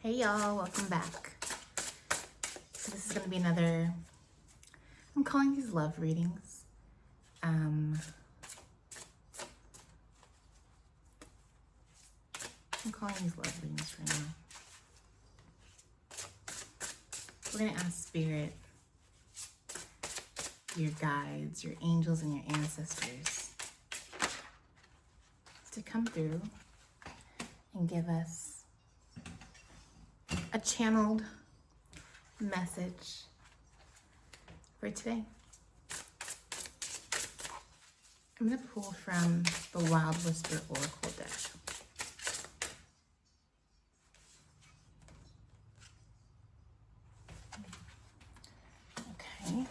Hey y'all, welcome back. So this is going to be another, I'm calling these love readings. I'm calling these love readings for now. We're going to ask Spirit, your guides, your angels, and your ancestors to come through and give us a channeled message for today. I'm going to pull from the Wild Whisper Oracle deck. Okay.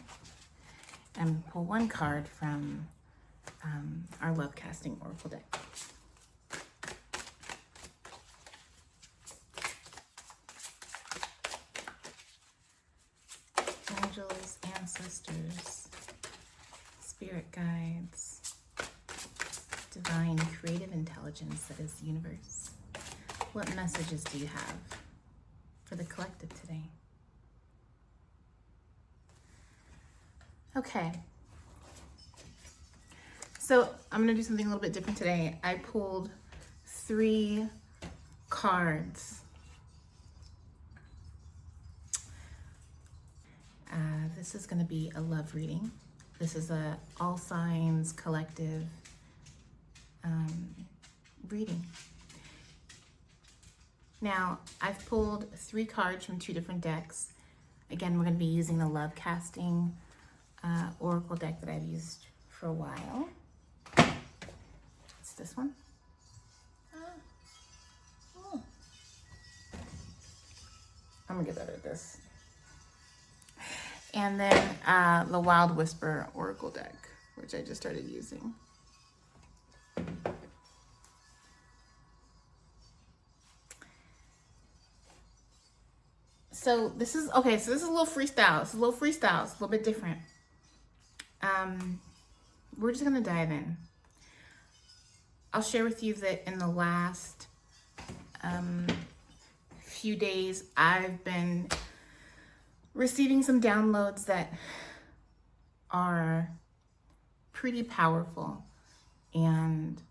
And pull one card from our Love Casting Oracle deck. Angels, ancestors, spirit guides, divine creative intelligence that is the universe. What messages do you have for the collective today? Okay. So I'm going to do something a little bit different today. I pulled 3 cards. This is going to be a love reading. This is a all signs collective reading. Now, I've pulled 3 cards from 2 different decks. Again, we're going to be using the Love Casting Oracle deck that I've used for a while. It's this one. I'm going to get better at this. And then the Wild Whisper Oracle deck, which I just started using. So this is, okay, so this is a little freestyle. It's a little bit different. We're just gonna dive in. I'll share with you that in the last few days, I've been receiving some downloads that are pretty powerful. And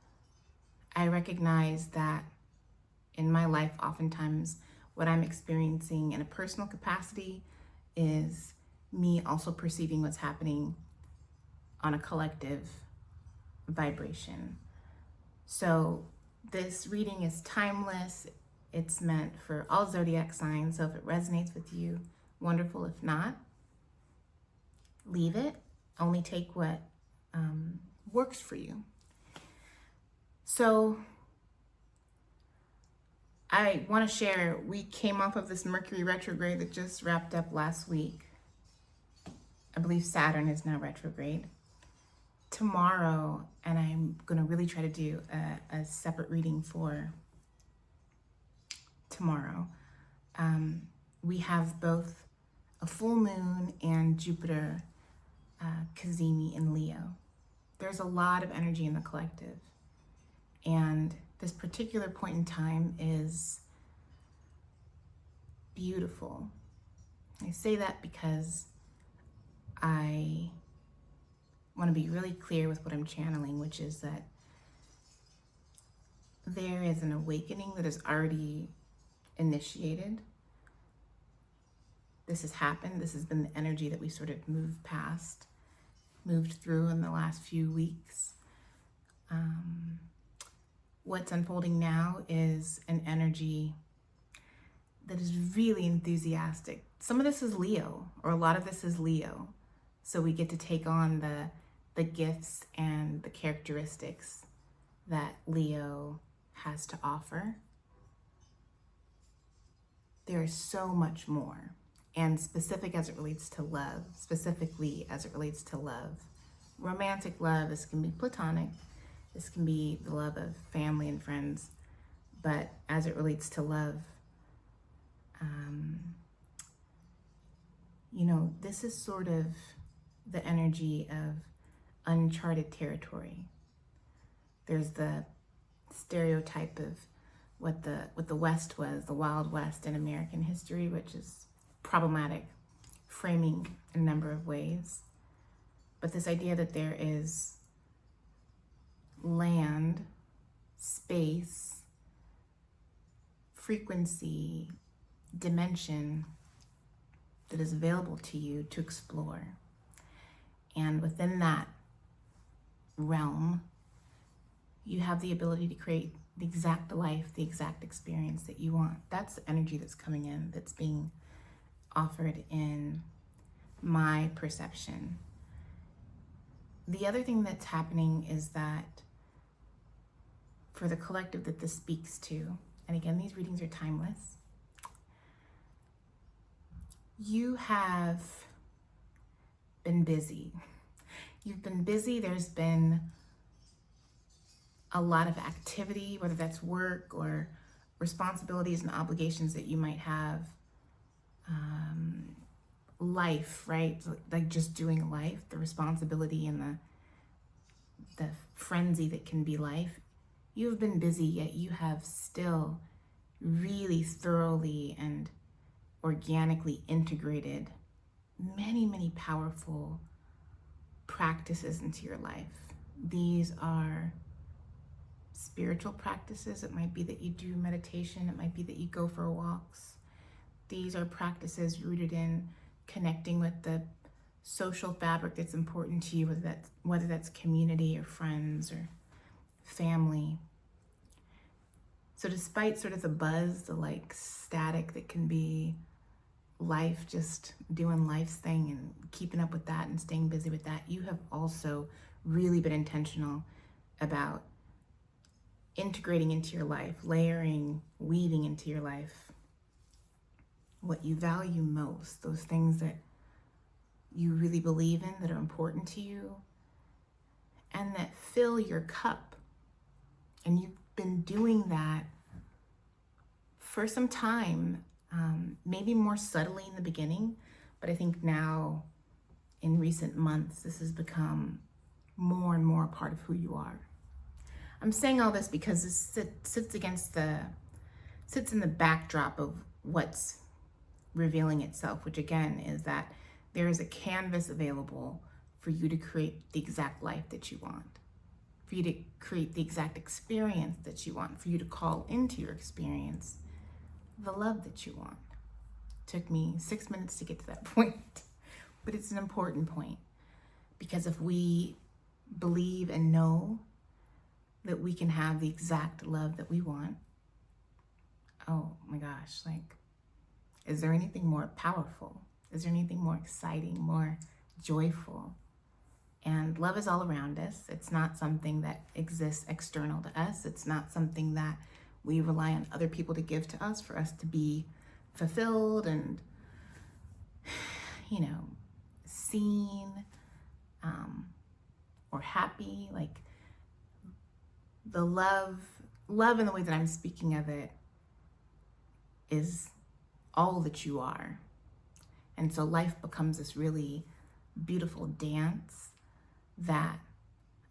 I recognize that in my life, oftentimes what I'm experiencing in a personal capacity is me also perceiving what's happening on a collective vibration. So this reading is timeless. It's meant for all zodiac signs. So if it resonates with you, wonderful. If not, leave it. Only take what works for you. So I want to share, we came off of this Mercury retrograde that just wrapped up last week. I believe Saturn is now retrograde. Tomorrow, and I'm going to really try to do a separate reading for tomorrow. We have both a full moon and Jupiter Cazimi in Leo. There's a lot of energy in the collective. And this particular point in time is beautiful. I say that because I want to be really clear with what I'm channeling, which is that there is an awakening that is already initiated. This has happened. This has been the energy that we sort of moved through in the last few weeks. What's unfolding now is an energy that is really enthusiastic. Some of this is Leo, or a lot of this is Leo. So we get to take on the gifts and the characteristics that Leo has to offer. There is so much more. And specifically as it relates to love, romantic love, this can be platonic, this can be the love of family and friends, but as it relates to love, this is sort of the energy of uncharted territory. There's the stereotype of what the West was, the Wild West in American history, which is problematic framing in a number of ways. But this idea that there is land, space, frequency, dimension that is available to you to explore. And within that realm, you have the ability to create the exact life, the exact experience that you want. That's the energy that's coming in, that's being offered in my perception. The other thing that's happening is that for the collective that this speaks to, and again, these readings are timeless, you have been busy. You've been busy. There's been a lot of activity, whether that's work or responsibilities and obligations that you might have. Life, right? Like just doing life, the responsibility and the frenzy that can be life. You've been busy, yet you have still really thoroughly and organically integrated many, many powerful practices into your life. These are spiritual practices. It might be that you do meditation. It might be that you go for walks. These are practices rooted in connecting with the social fabric that's important to you, whether that's community or friends or family. So despite sort of the buzz, the like static that can be life, just doing life's thing and keeping up with that and staying busy with that, you have also really been intentional about integrating into your life, layering, weaving into your life what you value most, those things that you really believe in, that are important to you, and that fill your cup. And you've been doing that for some time, maybe more subtly in the beginning, but I think now in recent months, this has become more and more a part of who you are. I'm saying all this because this sits in the backdrop of what's revealing itself, which again is that there is a canvas available for you to create the exact life that you want, for you to create the exact experience that you want, for you to call into your experience the love that you want. Took me 6 minutes to get to that point, but it's an important point, because if we believe and know that we can have the exact love that we want, oh my gosh, like, is there anything more powerful? Is there anything more exciting, more joyful? And love is all around us. It's not something that exists external to us. It's not something that we rely on other people to give to us for us to be fulfilled and, seen or happy. Like the love in the way that I'm speaking of it is all that you are. And so life becomes this really beautiful dance that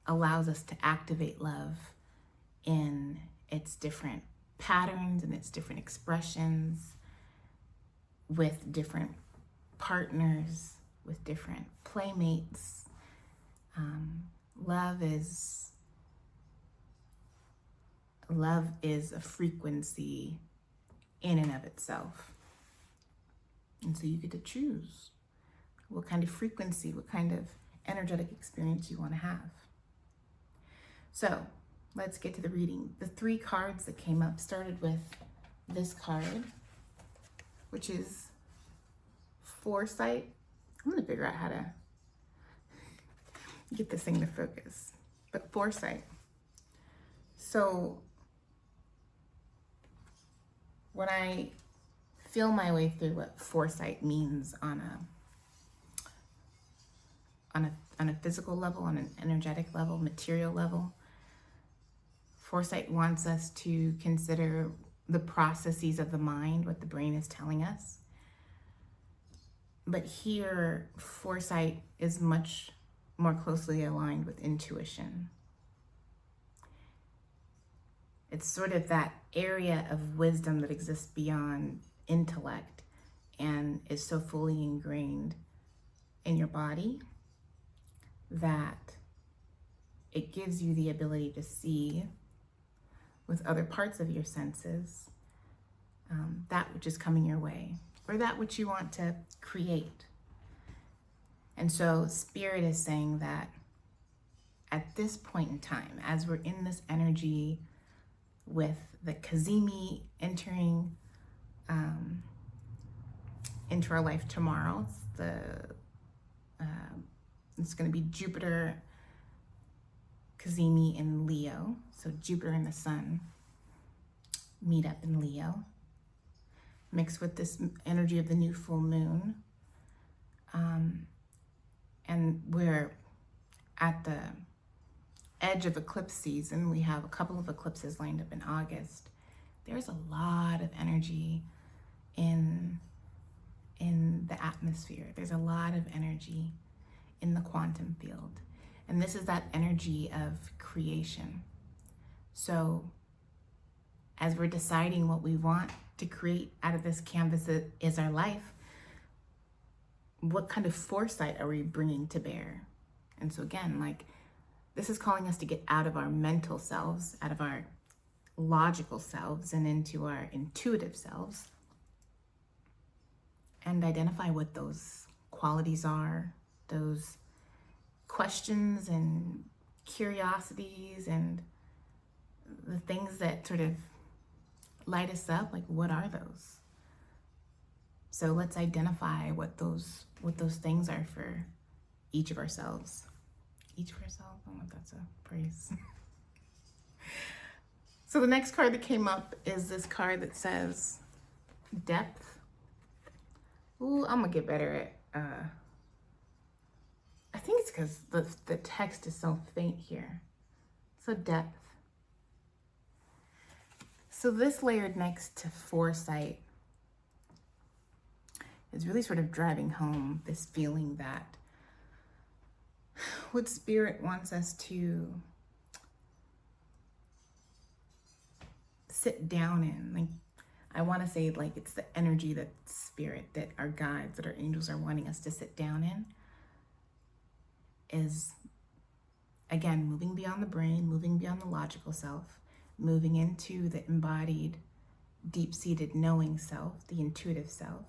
allows us to activate love in its different patterns and its different expressions, with different partners, with different playmates. Love is a frequency in and of itself. And so you get to choose what kind of frequency, what kind of energetic experience you want to have. So let's get to the reading. The 3 cards that came up started with this card, which is Foresight. I'm going to figure out how to get this thing to focus. But Foresight. So when I feel my way through what foresight means on a physical level, on an energetic level, material level, foresight wants us to consider the processes of the mind, what the brain is telling us. But here, foresight is much more closely aligned with intuition. It's sort of that area of wisdom that exists beyond intellect and is so fully ingrained in your body that it gives you the ability to see with other parts of your senses that which is coming your way or that which you want to create. And so Spirit is saying that at this point in time, as we're in this energy with the Cazimi entering into our life tomorrow, it's going to be Jupiter Cazimi in Leo. So Jupiter and the Sun meet up in Leo, mixed with this energy of the new full moon. And we're at the edge of eclipse season. We have a couple of eclipses lined up in August. There's a lot of energy in the atmosphere. There's a lot of energy in the quantum field. And this is that energy of creation. So as we're deciding what we want to create out of this canvas that is our life, what kind of foresight are we bringing to bear? And so again, like, this is calling us to get out of our mental selves, out of our logical selves, and into our intuitive selves, and identify what those qualities are, those questions and curiosities and the things that sort of light us up. Like, what are those? So let's identify what those things are for each of ourselves. Each of ourselves? I don't know if that's a praise. So the next card that came up is this card that says depth. Ooh, I'm gonna get better at, I think it's because the text is so faint here. So depth. So this layered next to foresight is really sort of driving home this feeling that what Spirit wants us to sit down in. Like, I want to say, like, it's the energy that Spirit, that our guides, that our angels are wanting us to sit down in, is, again, moving beyond the brain, moving beyond the logical self, moving into the embodied, deep-seated knowing self, the intuitive self,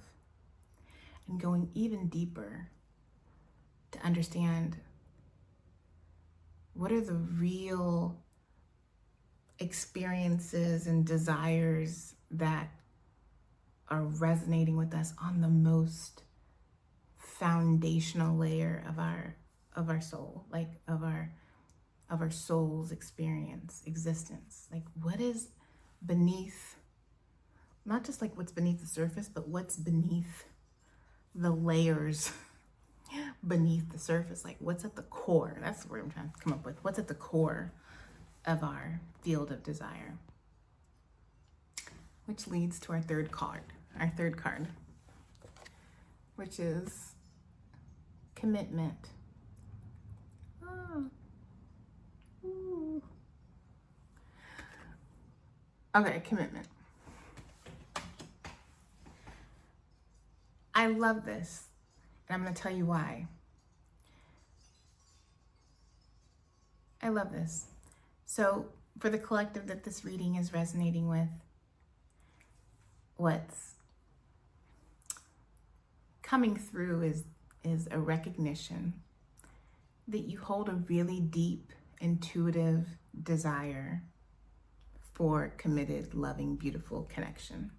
and going even deeper to understand what are the real experiences and desires that are resonating with us on the most foundational layer of our soul, like of our soul's experience, existence. Like, what is beneath, not just like what's beneath the surface, but what's beneath the layers beneath the surface. Like, what's at the core? That's the word I'm trying to come up with. What's at the core of our field of desire? Which leads to our third card, which is commitment. Oh. Ooh. Okay, commitment. I love this, and I'm going to tell you why. I love this. So for the collective that this reading is resonating with, what's coming through is a recognition that you hold a really deep, intuitive desire for committed, loving, beautiful connection.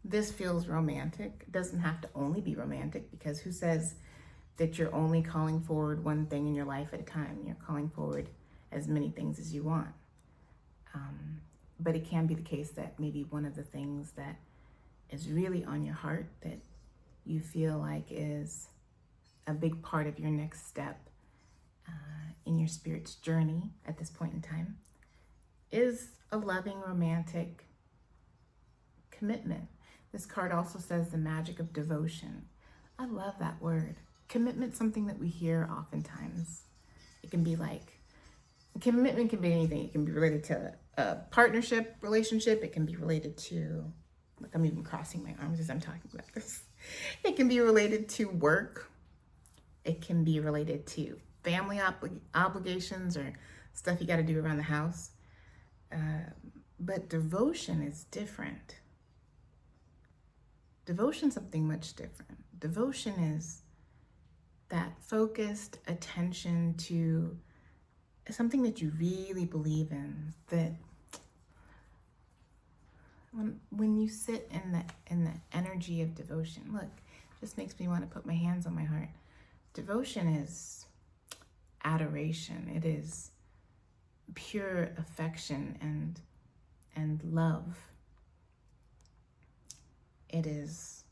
This feels romantic. It doesn't have to only be romantic, because who says that you're only calling forward one thing in your life at a time? You're calling forward as many things as you want. But it can be the case that maybe one of the things that is really on your heart, that you feel like is a big part of your next step in your spirit's journey at this point in time, is a loving, romantic commitment. This card also says the magic of devotion. I love that word. Commitment, something that we hear oftentimes. It can be like, commitment can be anything. It can be related to a partnership relationship. It can be related to, look, I'm even crossing my arms as I'm talking about this. It can be related to work. It can be related to family obligations or stuff you got to do around the house. But devotion is different. Devotion is something much different. Devotion is that focused attention to something that you really believe in, that when you sit in the energy of devotion, look, it just makes me want to put my hands on my heart. Devotion is adoration. It is pure affection and love. It is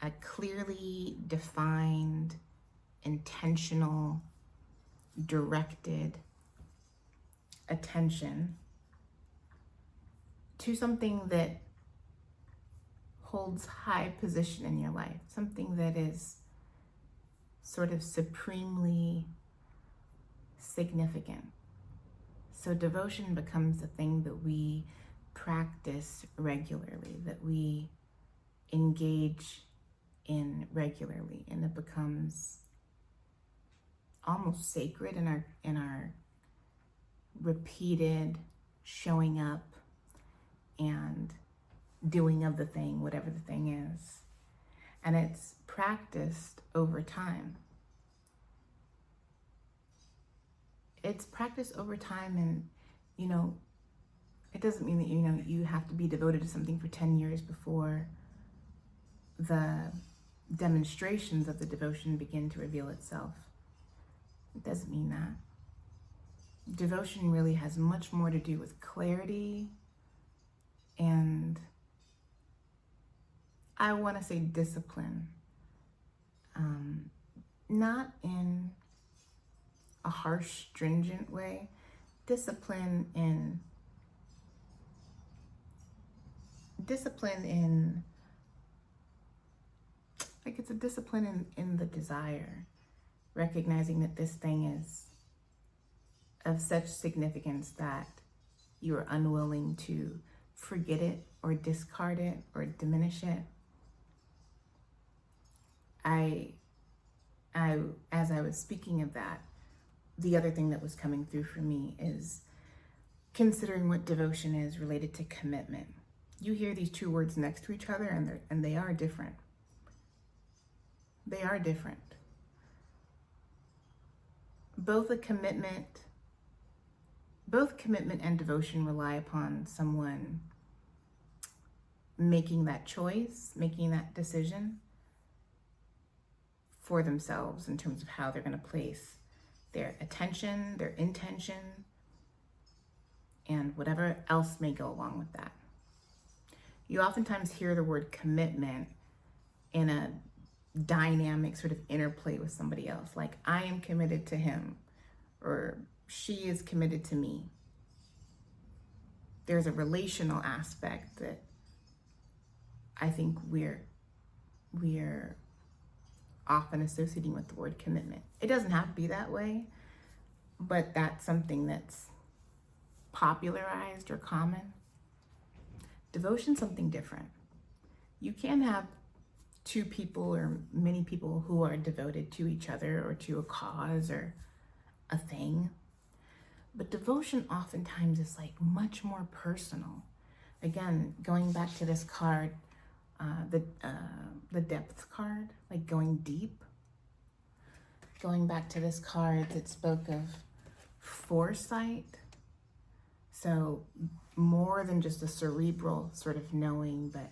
a clearly defined, intentional, directed attention to something that holds high position in your life, something that is sort of supremely significant. So devotion becomes a thing that we practice regularly, that we engage in regularly, and it becomes almost sacred in our repeated showing up and doing of the thing, whatever the thing is. And it's practiced over time. It's practiced over time, and it doesn't mean that you have to be devoted to something for 10 years before the demonstrations of the devotion begin to reveal itself. It doesn't mean that. Devotion really has much more to do with clarity and, I want to say, discipline. Not in a harsh, stringent way. Discipline in like, it's a discipline in the desire, recognizing that this thing is of such significance that you are unwilling to forget it or discard it or diminish it. As I was speaking of that, the other thing that was coming through for me is considering what devotion is related to commitment. You hear these two words next to each other, and they are different. They are different. Both commitment and devotion rely upon someone making that choice, making that decision for themselves in terms of how they're going to place their attention, their intention, and whatever else may go along with that. You oftentimes hear the word commitment in a dynamic sort of interplay with somebody else, like I am committed to him or she is committed to me. There's a relational aspect that I think we're often associating with the word commitment. It doesn't have to be that way, but that's something that's popularized or common. Devotion's something different. You can have two people or many people who are devoted to each other or to a cause or a thing, but devotion oftentimes is like much more personal. Again, going back to this card, the depth card, like going deep. Going back to this card that spoke of foresight. So more than just a cerebral sort of knowing, but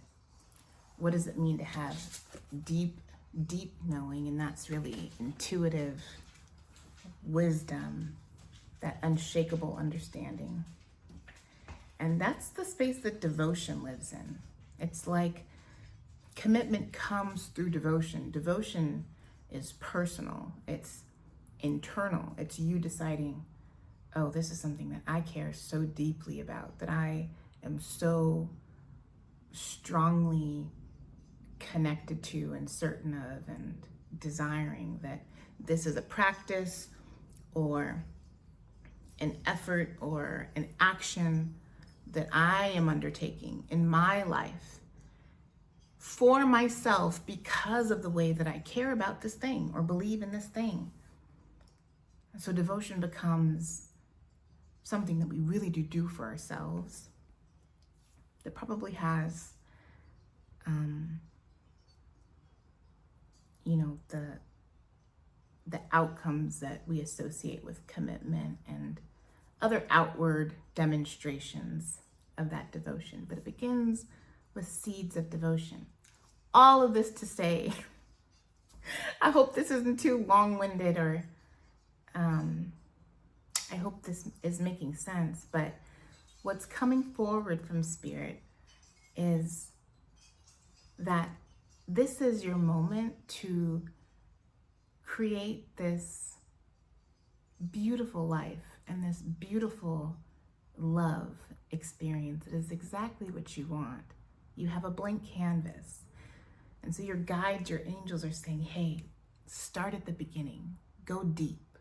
what does it mean to have deep knowing? And that's really intuitive wisdom, that unshakable understanding. And that's the space that devotion lives in. It's like commitment comes through devotion. Devotion is personal. It's internal. It's you deciding, oh, this is something that I care so deeply about, that I am so strongly connected to and certain of and desiring, that this is a practice or an effort or an action that I am undertaking in my life for myself because of the way that I care about this thing or believe in this thing. And so devotion becomes something that we really do for ourselves that probably has, the outcomes that we associate with commitment and other outward demonstrations of that devotion. But it begins with seeds of devotion. All of this to say, I hope this isn't too long-winded, or I hope this is making sense, but what's coming forward from Spirit is that this is your moment to create this beautiful life and this beautiful love experience. It is exactly what you want. You have a blank canvas. And so your guides, your angels are saying, hey, start at the beginning. Go deep.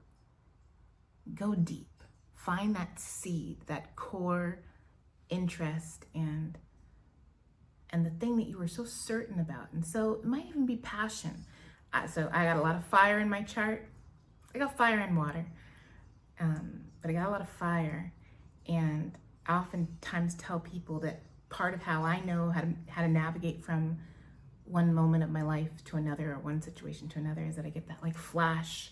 Go deep. Find that seed, that core interest and the thing that you were so certain about. And so it might even be passion. So I got a lot of fire in my chart. I got fire and water, but I got a lot of fire. And I oftentimes tell people that part of how I know how to navigate from one moment of my life to another, or one situation to another, is that I get that like flash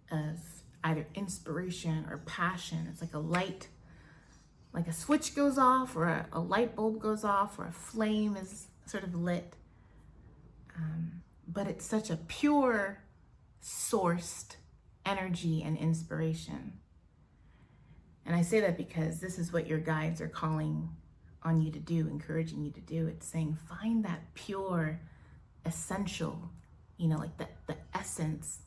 of either inspiration or passion. It's like a light, like a switch goes off, or a light bulb goes off, or a flame is sort of lit. But it's such a pure, sourced energy and inspiration. And I say that because this is what your guides are calling on you to do, encouraging you to do. It's saying, find that pure, essential, like the essence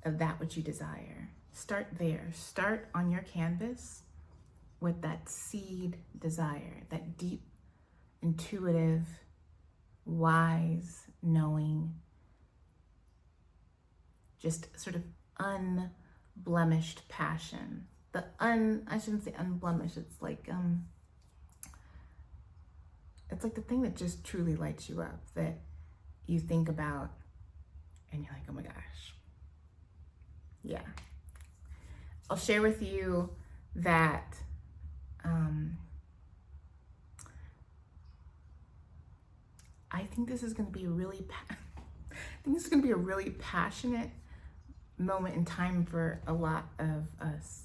of that which you desire. Start there. Start on your canvas with that seed desire, that deep, intuitive, wise, knowing, just sort of unblemished passion. I shouldn't say unblemished, it's like the thing that just truly lights you up, that you think about and you're like, oh my gosh. Yeah. I'll share with you that I think this is going to be a really passionate moment in time for a lot of us.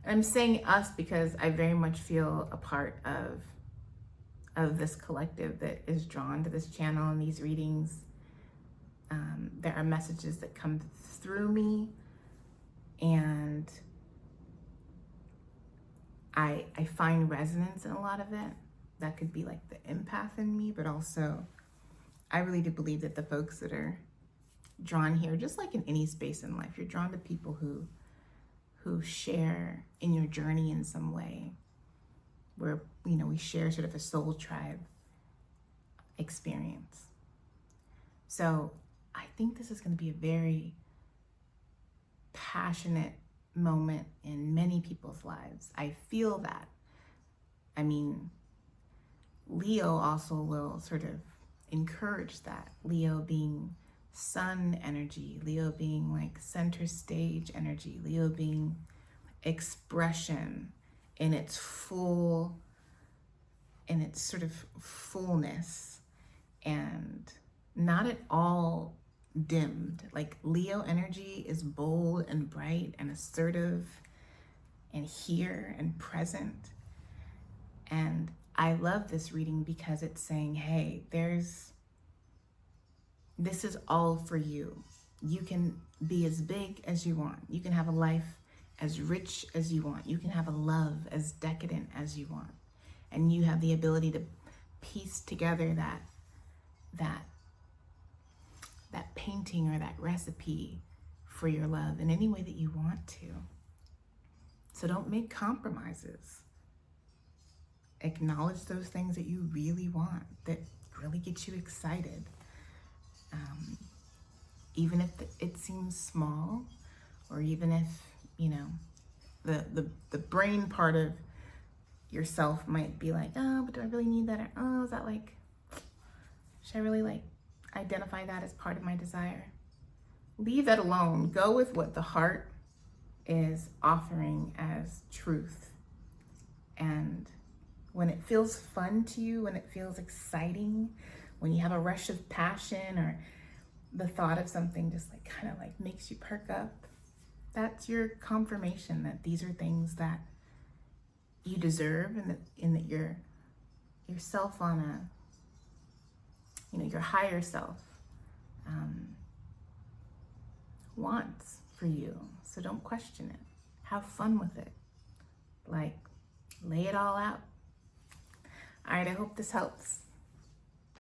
I'm saying us because I very much feel a part of this collective that is drawn to this channel and these readings. There are messages that come through me, and I find resonance in a lot of it. That could be like the empath in me, but also I really do believe that the folks that are drawn here, just like in any space in life, you're drawn to people who share in your journey in some way, where, we share sort of a soul tribe experience. So I think this is going to be a very passionate moment in many people's lives. I feel that. I mean, Leo also will sort of encourage that. Leo being sun energy, Leo being like center stage energy, Leo being expression in its full, in its sort of fullness, and not at all dimmed. Like Leo energy is bold and bright and assertive and here and present. And I love this reading because it's saying, hey, this is all for you. You can be as big as you want. You can have a life as rich as you want. You can have a love as decadent as you want. And you have the ability to piece together that painting or that recipe for your love in any way that you want to. So don't make compromises. Acknowledge those things that you really want, that really get you excited. Even if it seems small, or even if, the brain part of yourself might be like, oh, but do I really need that? Or, oh, is that like, should I really like identify that as part of my desire? Leave that alone. Go with what the heart is offering as truth. And when it feels fun to you, when it feels exciting, when you have a rush of passion or the thought of something just like kind of like makes you perk up, that's your confirmation that these are things that you deserve, and that your self on a, your higher self wants for you. So don't question it. Have fun with it. Like, lay it all out. All right, I hope this helps.